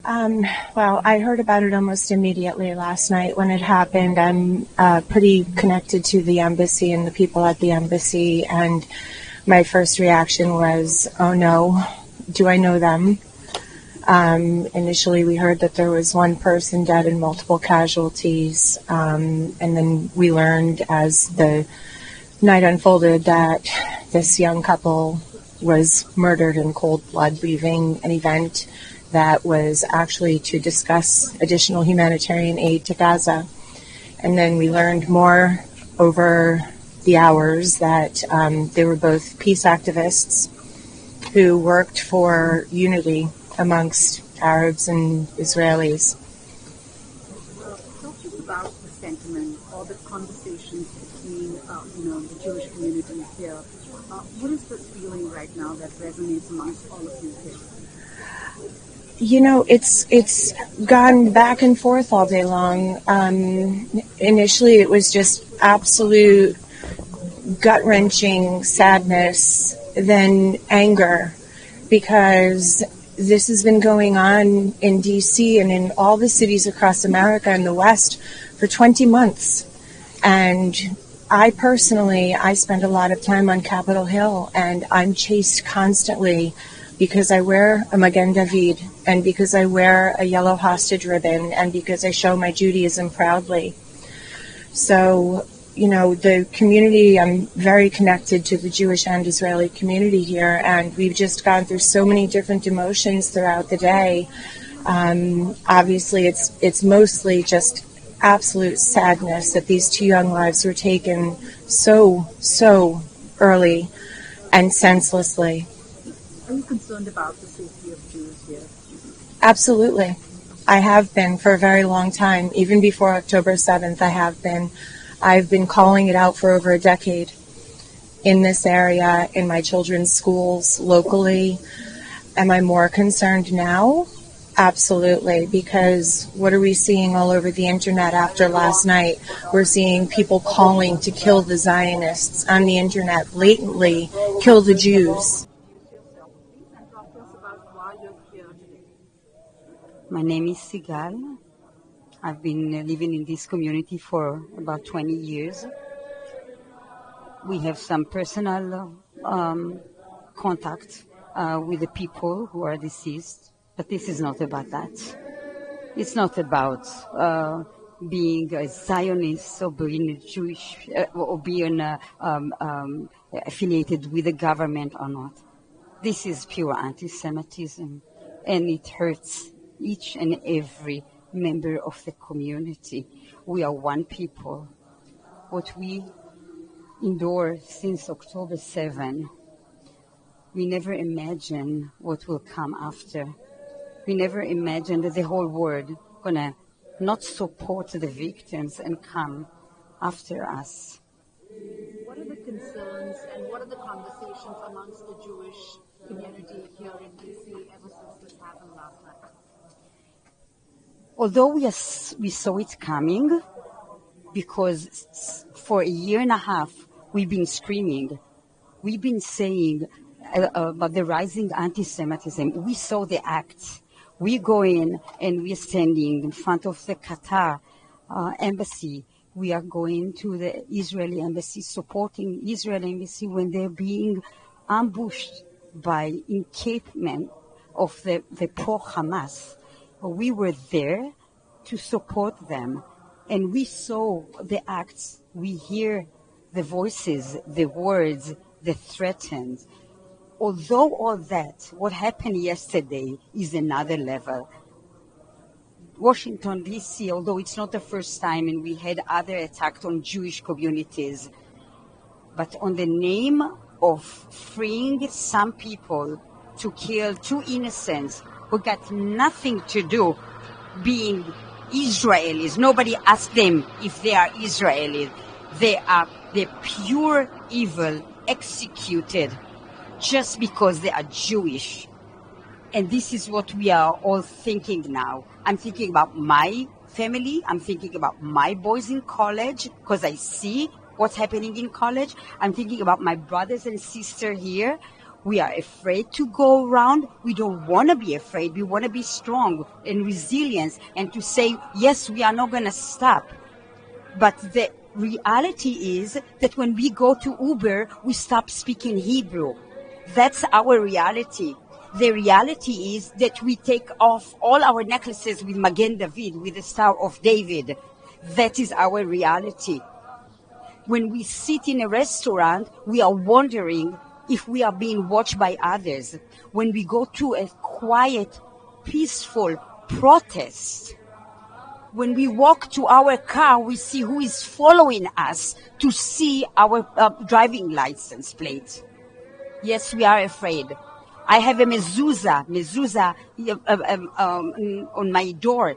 Well, I heard about it almost immediately last night when it happened. I'm pretty connected to the embassy and the people at the embassy, and my first reaction was, oh no, do I know them? Initially, we heard that there was one person dead and multiple casualties, and then we learned as the night unfolded that this young couple was murdered in cold blood, leaving an event that was actually to discuss additional humanitarian aid to Gaza. And then we learned more over the hours that they were both peace activists who worked for unity amongst Arabs and Israelis. Talk to us about the sentiment or the conversations between, the Jewish community here. What is the feeling right now that resonates amongst all of you here? It's gone back and forth all day long. Initially, it was just absolute gut-wrenching sadness, then anger, because this has been going on in D.C. and in all the cities across America and the West for 20 months. And I spend a lot of time on Capitol Hill, and I'm chased constantly because I wear a Magen David, and because I wear a yellow hostage ribbon, and because I show my Judaism proudly. So, the community, I'm very connected to the Jewish and Israeli community here, and we've just gone through so many different emotions throughout the day. Obviously, it's mostly just absolute sadness that these two young lives were taken so early and senselessly. Are you concerned about the safety of Jews here? Absolutely. I have been for a very long time. Even before October 7th, I have been. I've been calling it out for over a decade in this area, in my children's schools, locally. Am I more concerned now? Absolutely, because what are we seeing all over the internet after last night? We're seeing people calling to kill the Zionists on the internet, blatantly kill the Jews. My name is Sigal. I've been living in this community for about 20 years. We have some personal contact with the people who are deceased, but this is not about that. It's not about being a Zionist or being a Jewish or being affiliated with the government or not. This is pure anti-Semitism, and it hurts each and every member of the community. We are one people. What we endure since October 7, we never imagine what will come after. We never imagined that the whole world gonna not support the victims and come after us. What are the concerns and what are the conversations amongst the Jewish community here in D.C. ever since this happened last night? Although we saw it coming, because for a year and a half we've been screaming, we've been saying about the rising anti-Semitism. We saw the acts. We go in and we are standing in front of the Qatar embassy. We are going to the Israeli embassy, supporting Israeli embassy when they're being ambushed by encampment of the pro-Hamas. We were there to support them, and we saw the acts. We hear the voices, the words, the threats. Although all that, what happened yesterday is another level. Washington, D.C., although it's not the first time, and we had other attacks on Jewish communities, but on the name of freeing some people to kill two innocents who got nothing to do being Israelis. Nobody asked them if they are Israelis. They are the pure evil executed just because they are Jewish. And this is what we are all thinking now. I'm thinking about my family. I'm thinking about my boys in college because I see what's happening in college. I'm thinking about my brothers and sisters here We are afraid to go around. We don't want to be afraid. We want to be strong and resilient and to say, yes, we are not going to stop. But the reality is that when we go to Uber, we stop speaking Hebrew. That's our reality. The reality is that we take off all our necklaces with Magen David, with the Star of David. That is our reality. When we sit in a restaurant, we are wondering if we are being watched by others. When we go to a quiet, peaceful protest, when we walk to our car, we see who is following us to see our driving license plate. Yes, we are afraid. I have a mezuzah on my door.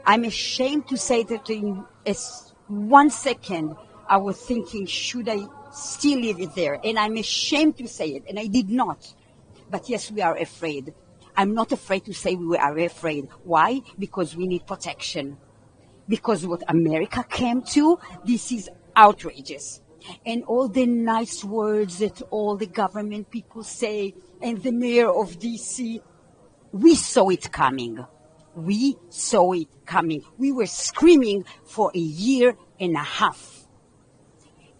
I'm ashamed to say that in 1 second I was thinking, should I still leave it there? And I'm ashamed to say it, and I did not. But yes, we are afraid. I'm not afraid to say we are afraid. Why? Because we need protection. Because what America came to, this is outrageous. And all the nice words that all the government people say, and the mayor of DC, we saw it coming. We saw it coming. We were screaming for a year and a half.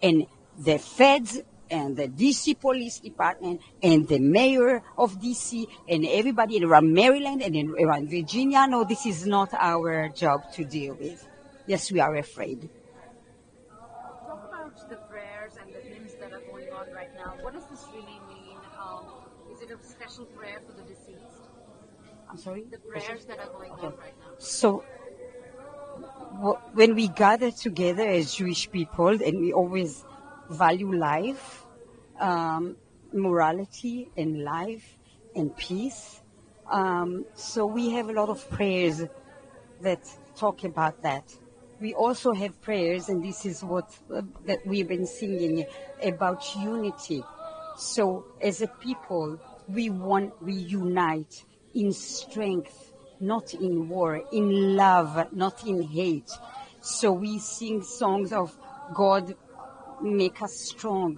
And the feds and the DC Police Department and the mayor of DC and everybody around Maryland and around Virginia, no, this is not our job to deal with. Yes, we are afraid. Talk about the prayers and the hymns that are going on right now. What does this really mean? Is it a special prayer for the deceased? I'm sorry? The prayers that are going on right now. So when we gather together as Jewish people, and we always value life, morality and life and peace, so we have a lot of prayers that talk about that. We also have prayers, and this is what that we've been singing about unity. So as a people, we unite in strength, not in war, in love, not in hate. So we sing songs of God, make us strong,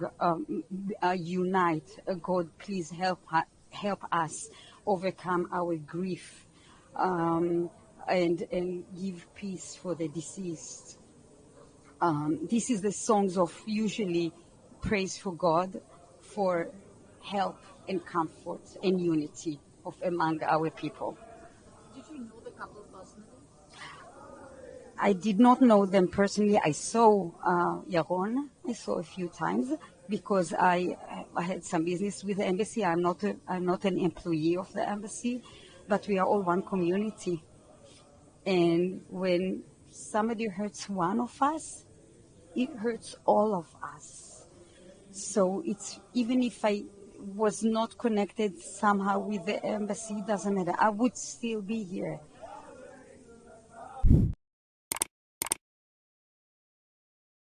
unite. God, please help us overcome our grief, and give peace for the deceased. This is the songs of usually praise for God, for help and comfort and unity among our people. Did you know the couple personally? I did not know them personally. I saw Yaron. I saw a few times because I had some business with the embassy. I'm not an employee of the embassy, but we are all one community. And when somebody hurts one of us, it hurts all of us. So it's, even if I was not connected somehow with the embassy, doesn't matter. I would still be here